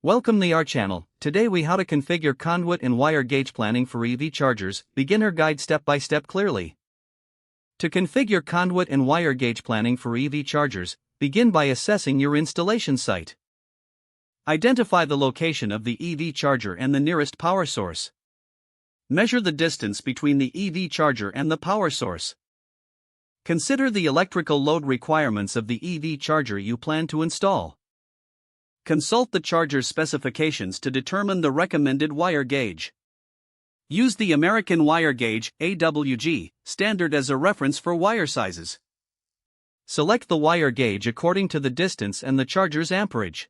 Welcome to our channel. Today we how to configure conduit and wire gauge planning for EV chargers, beginner guide step by step clearly. To configure conduit and wire gauge planning for EV chargers, begin by assessing your installation site. Identify the location of the EV charger and the nearest power source. Measure the distance between the EV charger and the power source. Consider the electrical load requirements of the EV charger you plan to install. Consult the charger's specifications to determine the recommended wire gauge. Use the American Wire Gauge (AWG) standard as a reference for wire sizes. Select the wire gauge according to the distance and the charger's amperage.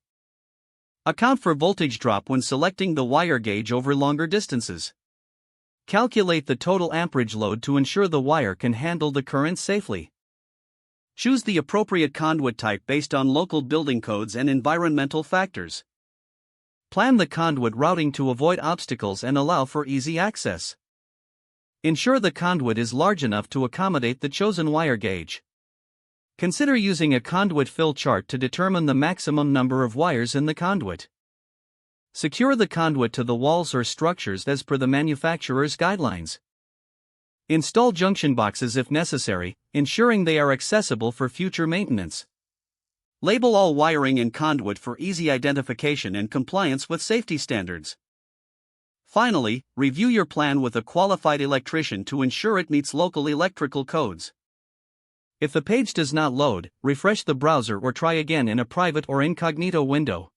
Account for voltage drop when selecting the wire gauge over longer distances. Calculate the total amperage load to ensure the wire can handle the current safely. Choose the appropriate conduit type based on local building codes and environmental factors. Plan the conduit routing to avoid obstacles and allow for easy access. Ensure the conduit is large enough to accommodate the chosen wire gauge. Consider using a conduit fill chart to determine the maximum number of wires in the conduit. Secure the conduit to the walls or structures as per the manufacturer's guidelines. Install junction boxes if necessary, ensuring they are accessible for future maintenance. Label all wiring and conduit for easy identification and compliance with safety standards. Finally, review your plan with a qualified electrician to ensure it meets local electrical codes. If the page does not load, refresh the browser or try again in a private or incognito window.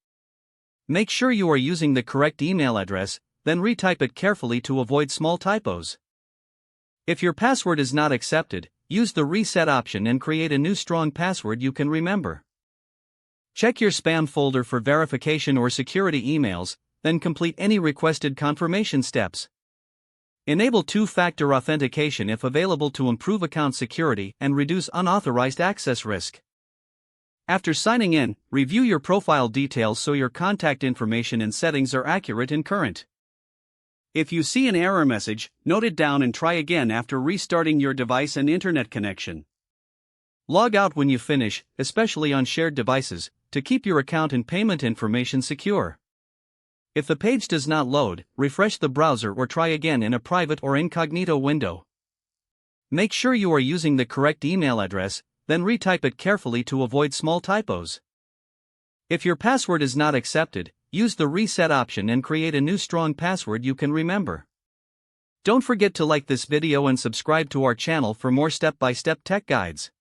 Make sure you are using the correct email address, then retype it carefully to avoid small typos. If your password is not accepted, use the reset option and create a new strong password you can remember. Check your spam folder for verification or security emails, then complete any requested confirmation steps. Enable two-factor authentication if available to improve account security and reduce unauthorized access risk. After signing in, review your profile details so your contact information and settings are accurate and current. If you see an error message, note it down and try again after restarting your device and internet connection. Log out when you finish, especially on shared devices, to keep your account and payment information secure. If the page does not load, refresh the browser or try again in a private or incognito window. Make sure you are using the correct email address, then retype it carefully to avoid small typos. If your password is not accepted, use the reset option and create a new strong password you can remember. Don't forget to like this video and subscribe to our channel for more step-by-step tech guides.